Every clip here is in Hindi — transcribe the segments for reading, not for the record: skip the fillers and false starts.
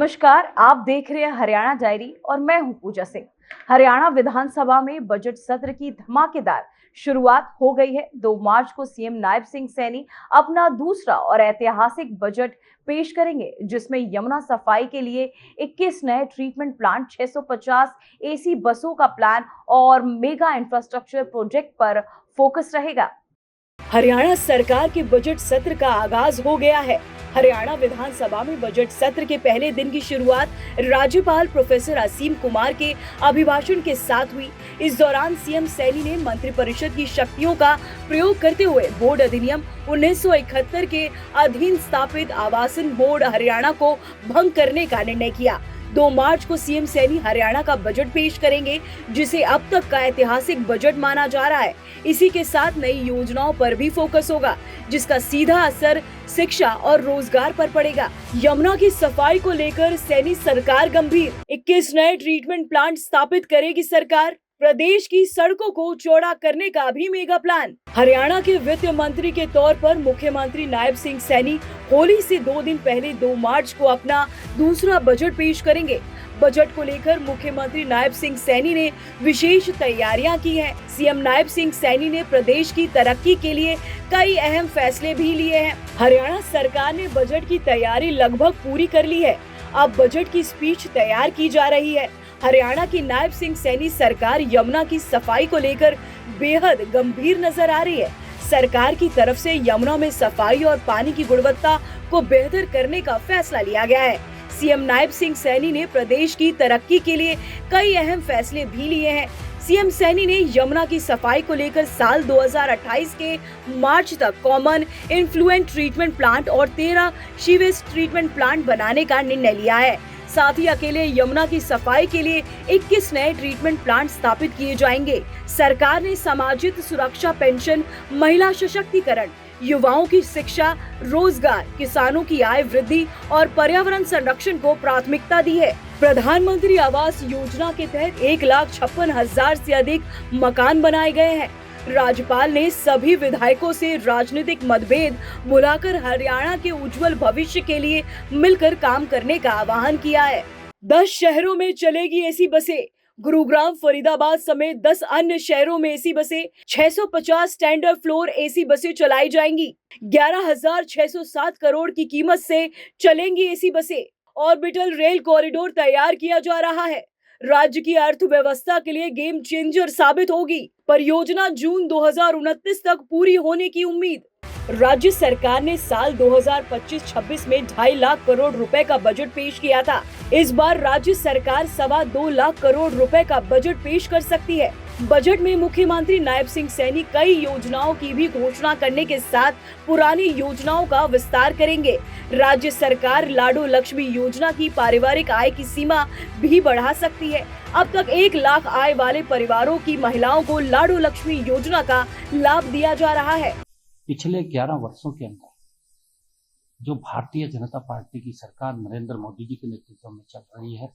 नमस्कार, आप देख रहे हैं हरियाणा डायरी और मैं हूं पूजा सिंह। हरियाणा विधानसभा में बजट सत्र की धमाकेदार शुरुआत हो गई है। 2 मार्च को सीएम नायब सिंह सैनी अपना दूसरा और ऐतिहासिक बजट पेश करेंगे, जिसमें यमुना सफाई के लिए 21 नए ट्रीटमेंट प्लांट, 650 एसी बसों का प्लान और मेगा इंफ्रास्ट्रक्चर प्रोजेक्ट पर फोकस रहेगा। हरियाणा सरकार के बजट सत्र का आगाज हो गया है। हरियाणा विधानसभा में बजट सत्र के पहले दिन की शुरुआत राज्यपाल प्रोफेसर असीम कुमार के अभिभाषण के साथ हुई। इस दौरान सीएम सैनी ने मंत्रिपरिषद की शक्तियों का प्रयोग करते हुए बोर्ड अधिनियम 1971 के अधीन स्थापित आवासन बोर्ड हरियाणा को भंग करने का निर्णय किया। 2 मार्च को सीएम सैनी हरियाणा का बजट पेश करेंगे, जिसे अब तक का ऐतिहासिक बजट माना जा रहा है। इसी के साथ नई योजनाओं पर भी फोकस होगा, जिसका सीधा असर शिक्षा और रोजगार पर पड़ेगा। यमुना की सफाई को लेकर सैनी सरकार गंभीर, 21 नए ट्रीटमेंट प्लांट स्थापित करेगी सरकार। प्रदेश की सड़कों को चौड़ा करने का भी मेगा प्लान। हरियाणा के वित्त मंत्री के तौर पर मुख्यमंत्री नायब सिंह सैनी होली से 2 दिन पहले 2 मार्च को अपना दूसरा बजट पेश करेंगे। बजट को लेकर मुख्यमंत्री नायब सिंह सैनी ने विशेष तैयारियां की हैं। सीएम नायब सिंह सैनी ने प्रदेश की तरक्की के लिए कई अहम फैसले भी लिए हैं। हरियाणा सरकार ने बजट की तैयारी लगभग पूरी कर ली है। अब बजट की स्पीच तैयार की जा रही है। हरियाणा की नायब सिंह सैनी सरकार यमुना की सफाई को लेकर बेहद गंभीर नजर आ रही है। सरकार की तरफ से यमुना में सफाई और पानी की गुणवत्ता को बेहतर करने का फैसला लिया गया है। सीएम नायब सिंह सैनी ने प्रदेश की तरक्की के लिए कई अहम फैसले भी लिए हैं। सीएम सैनी ने यमुना की सफाई को लेकर साल 2028 के मार्च तक कॉमन इन्फ्लुएंट ट्रीटमेंट प्लांट और 13 सीवेज ट्रीटमेंट प्लांट बनाने का निर्णय लिया है। साथ ही अकेले यमुना की सफाई के लिए 21 नए ट्रीटमेंट प्लांट स्थापित किए जाएंगे। सरकार ने सामाजिक सुरक्षा पेंशन, महिला सशक्तिकरण, युवाओं की शिक्षा, रोजगार, किसानों की आय वृद्धि और पर्यावरण संरक्षण को प्राथमिकता दी है। प्रधानमंत्री आवास योजना के तहत 1,56,000 से अधिक मकान बनाए गए हैं। राज्यपाल ने सभी विधायकों से राजनीतिक मतभेद भुलाकर हरियाणा के उज्जवल भविष्य के लिए मिलकर काम करने का आह्वान किया है। 10 शहरों में चलेगी एसी बसें। गुरुग्राम, फरीदाबाद समेत 10 अन्य शहरों में एसी बसें, 650 स्टैंडर्ड फ्लोर एसी बसें चलाई जाएंगी। 11,607 करोड़ की कीमत से चलेंगी एसी बसें। ऑर्बिटल रेल कॉरिडोर तैयार किया जा रहा है। राज्य की अर्थव्यवस्था के लिए गेम चेंजर साबित होगी। परियोजना जून 2029 तक पूरी होने की उम्मीद। राज्य सरकार ने साल 2025-26 में 2.5 लाख करोड़ रुपए का बजट पेश किया था। इस बार राज्य सरकार 2.25 लाख करोड़ रुपए का बजट पेश कर सकती है। बजट में मुख्यमंत्री नायब सिंह सैनी कई योजनाओं की भी घोषणा करने के साथ पुरानी योजनाओं का विस्तार करेंगे। राज्य सरकार लाडो लक्ष्मी योजना की पारिवारिक आय की सीमा भी बढ़ा सकती है। अब तक 1 लाख आय वाले परिवारों की महिलाओं को लाडो लक्ष्मी योजना का लाभ दिया जा रहा है। पिछले 11 वर्षों के अंदर जो भारतीय जनता पार्टी की सरकार नरेंद्र मोदी जी के नेतृत्व में चल रही है,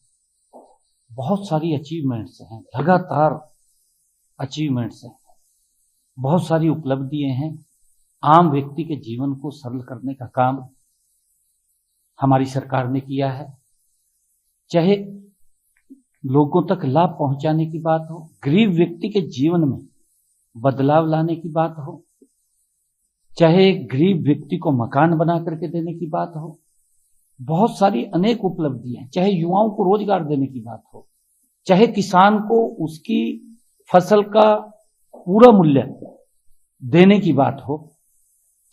बहुत सारी अचीवमेंट्स हैं, लगातार अचीवमेंट्स हैं, बहुत सारी उपलब्धियां हैं। आम व्यक्ति के जीवन को सरल करने का काम हमारी सरकार ने किया है। चाहे लोगों तक लाभ पहुंचाने की बात हो, गरीब व्यक्ति के जीवन में बदलाव लाने की बात हो, चाहे गरीब व्यक्ति को मकान बना करके देने की बात हो, बहुत सारी अनेक उपलब्धियां, चाहे युवाओं को रोजगार देने की बात हो, चाहे किसान को उसकी फसल का पूरा मूल्य देने की बात हो,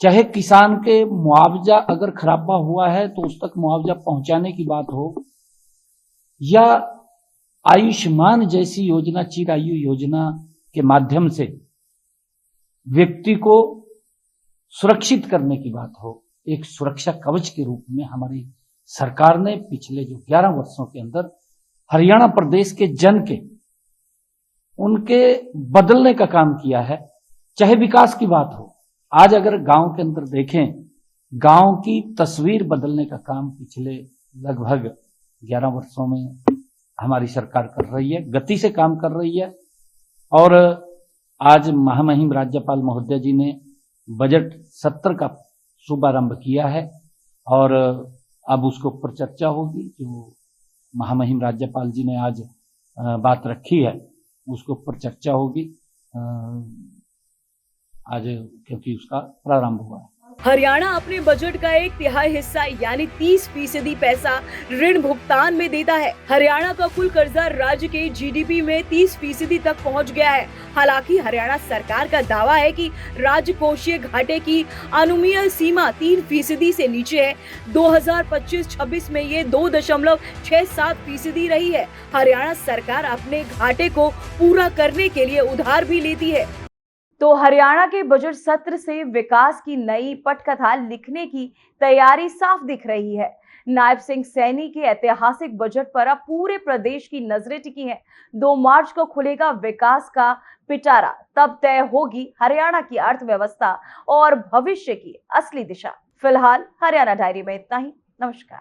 चाहे किसान के मुआवजा अगर खराबा हुआ है तो उस तक मुआवजा पहुंचाने की बात हो, या आयुष्मान जैसी योजना, चिरायु योजना के माध्यम से व्यक्ति को सुरक्षित करने की बात हो। एक सुरक्षा कवच के रूप में हमारी सरकार ने पिछले जो 11 वर्षों के अंदर हरियाणा प्रदेश के जन के उनके बदलने का काम किया है। चाहे विकास की बात हो, आज अगर गांव के अंदर देखें, गांव की तस्वीर बदलने का काम पिछले लगभग 11 वर्षों में हमारी सरकार कर रही है, गति से काम कर रही है। और आज महामहिम राज्यपाल महोदय जी ने बजट सत्र का शुभारंभ किया है और अब उसके ऊपर चर्चा होगी। जो महामहिम राज्यपाल जी ने आज बात रखी है उसके ऊपर चर्चा होगी आज, क्योंकि उसका प्रारंभ हुआ है। हरियाणा अपने बजट का 1/3 हिस्सा यानी 30% पैसा ऋण भुगतान में देता है। हरियाणा का कुल कर्जा राज्य के जीडीपी में 30% तक पहुंच गया है। हालांकि हरियाणा सरकार का दावा है कि राज्य कोषीय घाटे की अनुमेय सीमा 3% से नीचे है। 2025-26 में ये 2.67% रही है। हरियाणा सरकार अपने घाटे को पूरा करने के लिए उधार भी लेती है। तो हरियाणा के बजट सत्र से विकास की नई पटकथा लिखने की तैयारी साफ दिख रही है। नायब सिंह सैनी के ऐतिहासिक बजट पर अब पूरे प्रदेश की नजरें टिकी हैं। 2 मार्च को खुलेगा विकास का पिटारा, तब तय होगी हरियाणा की अर्थव्यवस्था और भविष्य की असली दिशा। फिलहाल हरियाणा डायरी में इतना ही। नमस्कार।